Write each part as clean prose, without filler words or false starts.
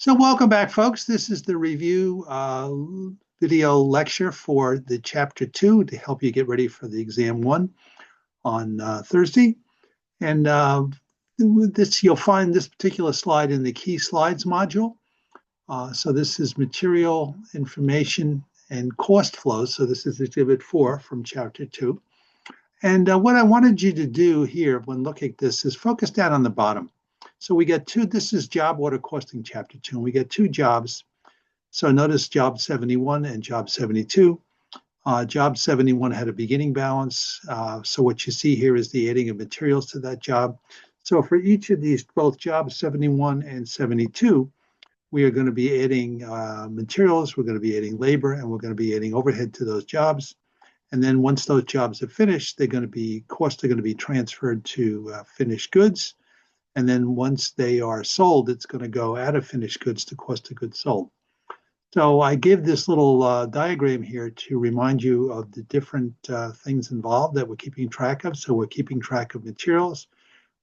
So welcome back, folks. This is the review video lecture for the Chapter 2 to help you get ready for the Exam 1 on Thursday. And you'll find this particular slide in the Key Slides module. So this is material, information, and cost flows. So this is Exhibit 4 from Chapter 2. And what I wanted you to do here when looking at this is focus down on the bottom. So we get two, this is job order costing Chapter 2, and we get two jobs. So notice job 71 and job 72. Job 71 had a beginning balance. So what you see here is the adding of materials to that job. So for each of these, both jobs 71 and 72, we are going to be adding materials, we're going to be adding labor, and we're going to be adding overhead to those jobs. And then once those jobs are finished, costs are going to be transferred to finished goods. And then once they are sold, it's going to go out of finished goods to cost of goods sold. So I give this little diagram here to remind you of the different things involved that we're keeping track of. So we're keeping track of materials,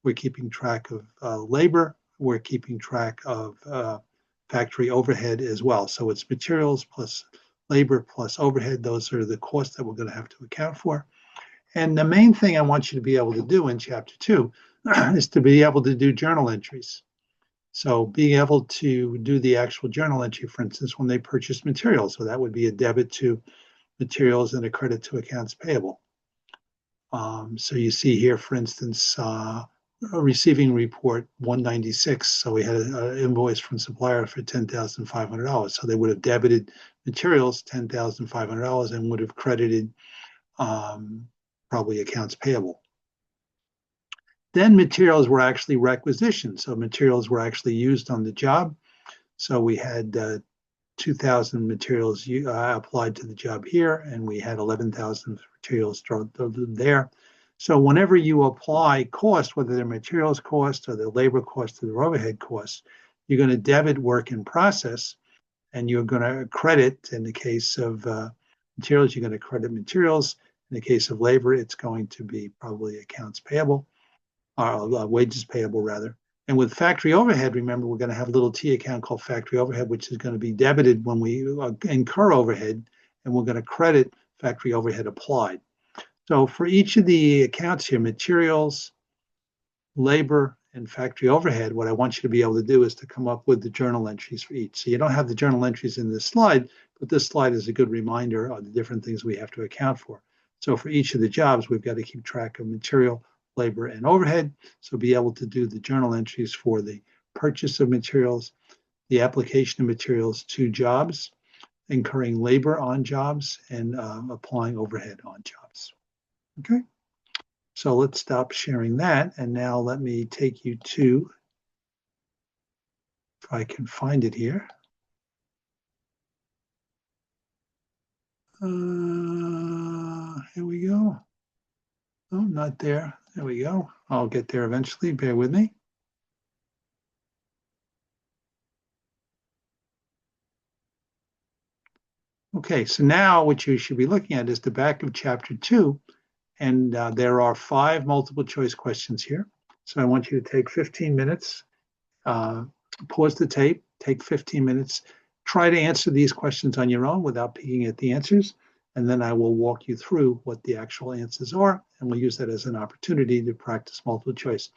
we're keeping track of labor, we're keeping track of factory overhead as well. So it's materials plus labor plus overhead. Those are the costs that we're going to have to account for. And the main thing I want you to be able to do in Chapter 2 is to be able to do journal entries. So being able to do the actual journal entry, for instance, when they purchase materials. So that would be a debit to materials and a credit to accounts payable. So you see here, for instance, a receiving report 196. So we had an invoice from supplier for $10,500. So they would have debited materials $10,500 and would have credited probably accounts payable. Then materials were actually requisitioned. So materials were actually used on the job. So we had 2,000 materials applied to the job here, and we had 11,000 materials there. So whenever you apply cost, whether they're materials cost or the labor cost or the overhead costs, you're going to debit work in process, and you're going to credit, in the case of materials, you're going to credit materials. In the case of labor, it's going to be probably accounts payable. Wages payable rather. And with factory overhead, remember, we're going to have a little T account called factory overhead, which is going to be debited when we incur overhead, and we're going to credit factory overhead applied. So for each of the accounts here, materials, labor, and factory overhead, what I want you to be able to do is to come up with the journal entries for each. So you don't have the journal entries in this slide, but this slide is a good reminder of the different things we have to account for. So for each of the jobs, we've got to keep track of material, labor, and overhead. So be able to do the journal entries for the purchase of materials, the application of materials to jobs, incurring labor on jobs, and applying overhead on jobs. Okay, so let's stop sharing that. And now let me take you to, if I can find it here. Here we go. Oh, not there. There we go. I'll get there eventually. Bear with me. Okay, so now what you should be looking at is the back of Chapter 2, and there are 5 multiple choice questions here. So I want you to take 15 minutes, pause the tape, take 15 minutes, try to answer these questions on your own without peeking at the answers, and then I will walk you through what the actual answers are, and we'll use that as an opportunity to practice multiple choice.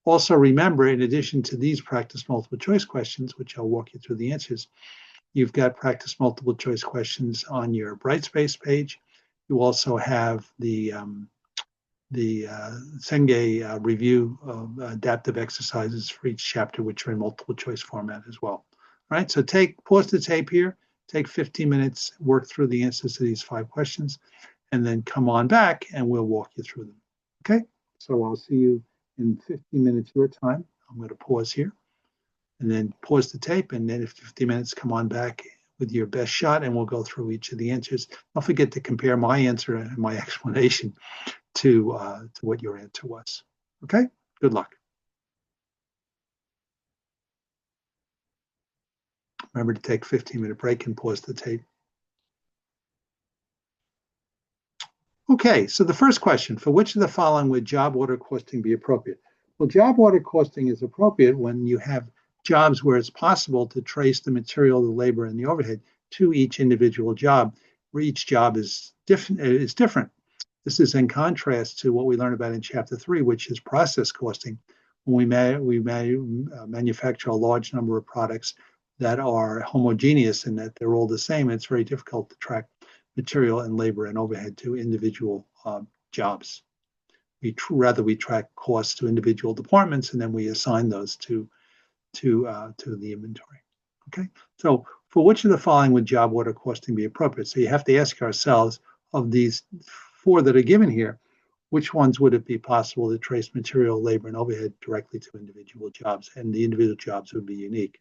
Also remember, in addition to these practice multiple choice questions, which I'll walk you through the answers, you've got practice multiple choice questions on your Brightspace page. You also have the Senge review of adaptive exercises for each chapter, which are in multiple choice format as well. All right, so pause the tape here, take 15 minutes, work through the answers to these 5 questions, and then come on back and we'll walk you through them. Okay, so I'll see you in 15 minutes your time. I'm going to pause here and then pause the tape, and then in 15 minutes, come on back with your best shot, and we'll go through each of the answers. Don't forget to compare my answer and my explanation to what your answer was. Okay, good luck. Remember to take a 15-minute break and pause the tape. Okay, so the first question, for which of the following would job order costing be appropriate? Well, job order costing is appropriate when you have jobs where it's possible to trace the material, the labor, and the overhead to each individual job, where each job is different. This is in contrast to what we learned about in Chapter 3, which is process costing. When we manufacture a large number of products that are homogeneous and that they're all the same, it's very difficult to track material and labor and overhead to individual jobs. Rather we track costs to individual departments, and then we assign those to the inventory. Okay, so for which of the following would job order costing be appropriate? So you have to ask ourselves, of these four that are given here, which ones would it be possible to trace material, labor, and overhead directly to individual jobs? And the individual jobs would be unique.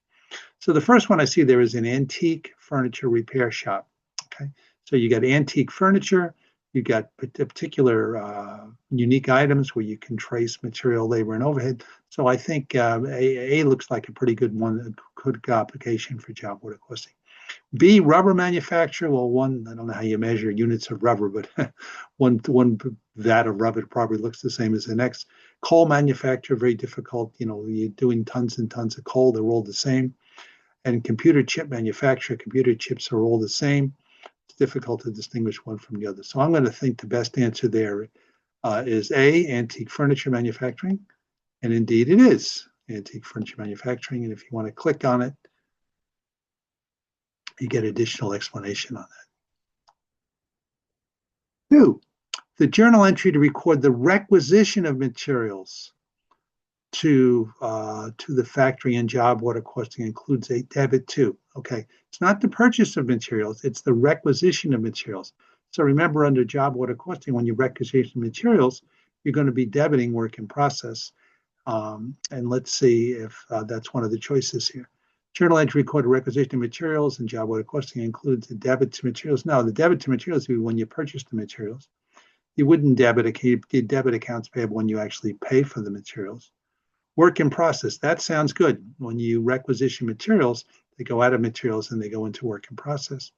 So the first one I see there is an antique furniture repair shop. Okay, so you got antique furniture, you got particular unique items where you can trace material, labor, and overhead. So I think A looks like a pretty good one, a good application for job order costing. B, rubber manufacturer. Well, one, I don't know how you measure units of rubber, but one vat of rubber probably looks the same as the next. Coal manufacturer, very difficult. You know, you're doing tons and tons of coal, they're all the same. And computer chip manufacturer, computer chips are all the same. It's difficult to distinguish one from the other. So I'm going to think the best answer there is A, antique furniture manufacturing. And indeed it is antique furniture manufacturing. And if you want to click on it, you get additional explanation on that. 2, the journal entry to record the requisition of materials to the factory and job order costing includes a debit to. Okay, it's not the purchase of materials, it's the requisition of materials. So remember, under job order costing, when you requisition materials, you're going to be debiting work in process. And let's see if that's one of the choices here. Journal entry record requisition of materials and job order costing includes the debit to materials. No, the debit to materials would be when you purchase the materials. You wouldn't debit accounts payable when you actually pay for the materials. Work in process, that sounds good. When you requisition materials, they go out of materials and they go into work in process.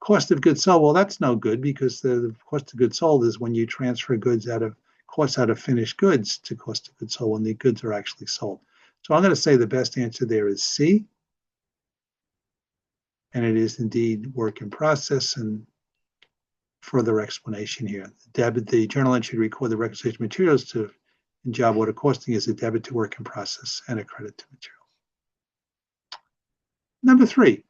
Cost of goods sold, well, that's no good because the cost of goods sold is when you transfer goods out of finished goods to cost of goods sold when the goods are actually sold. So I'm going to say the best answer there is C. And it is indeed work in process. And further explanation here. The journal entry to record the requisition materials to in job order costing is a debit to work in process and a credit to materials. Number 3,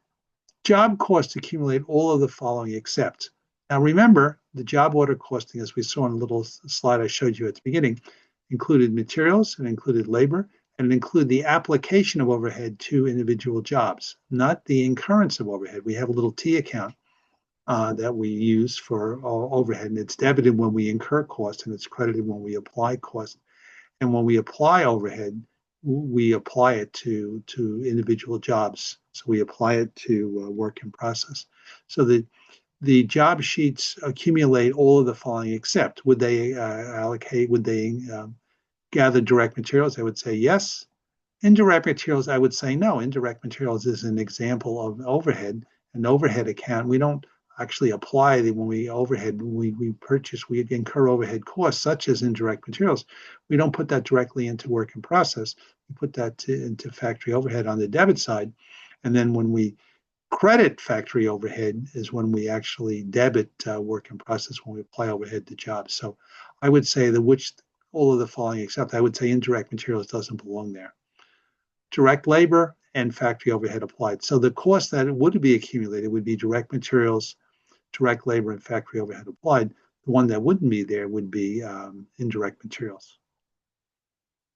job costs accumulate all of the following except. Now remember, the job order costing, as we saw in a little slide I showed you at the beginning, included materials, it included labor, and it included the application of overhead to individual jobs, not the incurrence of overhead. We have a little T account that we use for overhead, and it's debited when we incur costs, and it's credited when we apply costs. And when we apply overhead, we apply it to individual jobs. So we apply it to work in process. So the job sheets accumulate all of the following except. Would they gather direct materials? I would say yes. Indirect materials, I would say no. Indirect materials is an example of overhead, an overhead account. We don't actually apply when we incur overhead costs such as indirect materials. We don't put that directly into work in process. We put that into factory overhead on the debit side. And then when we credit factory overhead is when we actually debit work in process, when we apply overhead to jobs. So I would say all of the following except I would say indirect materials doesn't belong there. Direct labor and factory overhead applied. So the cost that would be accumulated would be direct materials, direct labor, and factory overhead applied. The one that wouldn't be there would be indirect materials.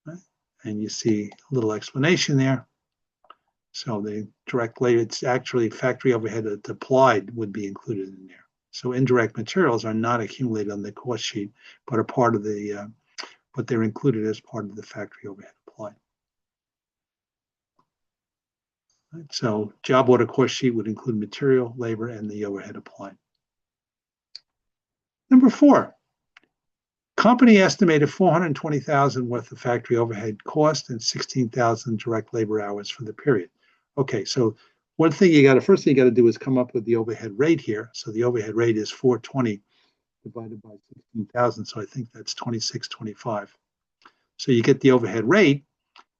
Right? And you see a little explanation there. So the direct labor, it's actually factory overhead applied would be included in there. So indirect materials are not accumulated on the cost sheet, but are part of but they're included as part of the factory overhead applied. Right? So job order cost sheet would include material, labor, and the overhead applied. Number 4, company estimated $420,000 worth of factory overhead cost and 16,000 direct labor hours for the period. Okay, so first thing you got to do is come up with the overhead rate here. So the overhead rate is 420 divided by 16,000. So I think that's 2625. So you get the overhead rate,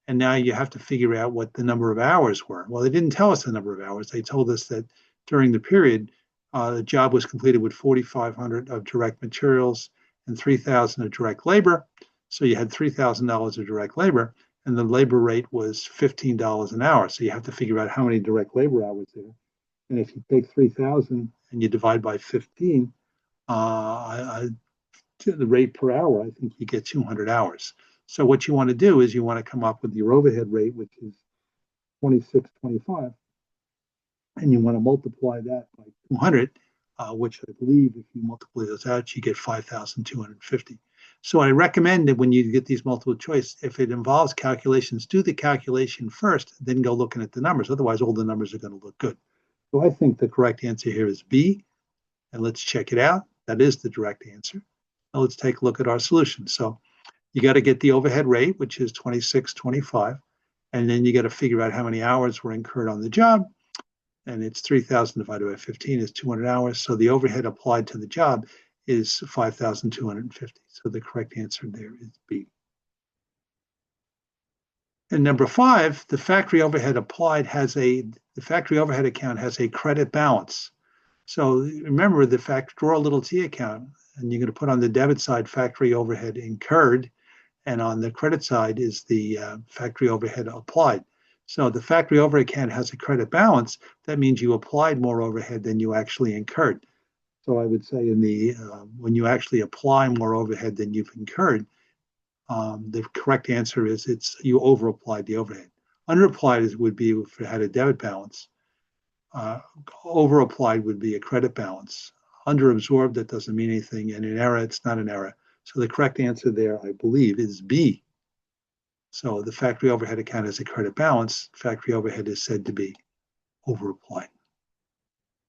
And now you have to figure out what the number of hours were. Well, they didn't tell us the number of hours. They told us that during the period, the job was completed with 4,500 of direct materials and 3,000 of direct labor. So you had $3,000 of direct labor, and the labor rate was $15 an hour. So you have to figure out how many direct labor hours there. And if you take 3,000 and you divide by 15, the rate per hour, I think you get 200 hours. So what you want to do is you want to come up with your overhead rate, which is 26.25, and you want to multiply that by 200, which I believe if you multiply those out, you get 5,250. So I recommend that when you get these multiple choice, if it involves calculations, do the calculation first, then go looking at the numbers. Otherwise, all the numbers are going to look good. So I think the correct answer here is B, and let's check it out. That is the direct answer. Now let's take a look at our solution. So you got to get the overhead rate, which is 26.25, and then you got to figure out how many hours were incurred on the job, and it's 3,000 divided by 15 is 200 hours. So the overhead applied to the job is 5,250. So the correct answer there is B. And number 5, the factory overhead applied the factory overhead account has a credit balance. So remember draw a little T account, and you're going to put on the debit side factory overhead incurred, and on the credit side is the factory overhead applied. So the factory overhead account has a credit balance. That means you applied more overhead than you actually incurred. So I would say when you actually apply more overhead than you've incurred, the correct answer is you over-applied the overhead. Under-applied would be if it had a debit balance. Over-applied would be a credit balance. Under-absorbed, that doesn't mean anything. And an error, it's not an error. So the correct answer there, I believe, is B. So the factory overhead account has a credit balance. Factory overhead is said to be over-applied.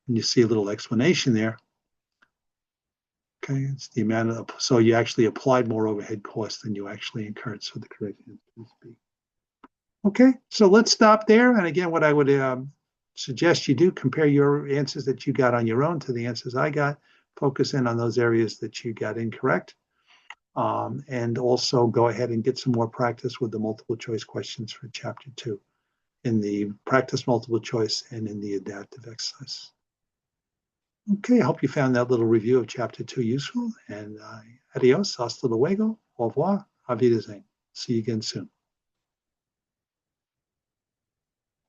And you see a little explanation there. Okay, it's the amount of, so you actually applied more overhead costs than you actually incurred. So the correct answer is B. Okay, so let's stop there. And again, what I would suggest you do, compare your answers that you got on your own to the answers I got. Focus in on those areas that you got incorrect. And also go ahead and get some more practice with the multiple choice questions for chapter 2 in the practice multiple choice and in the adaptive exercise. Okay, I hope you found that little review of chapter 2 useful, and adios, hasta luego, au revoir, auf Wiedersehen. See you again soon.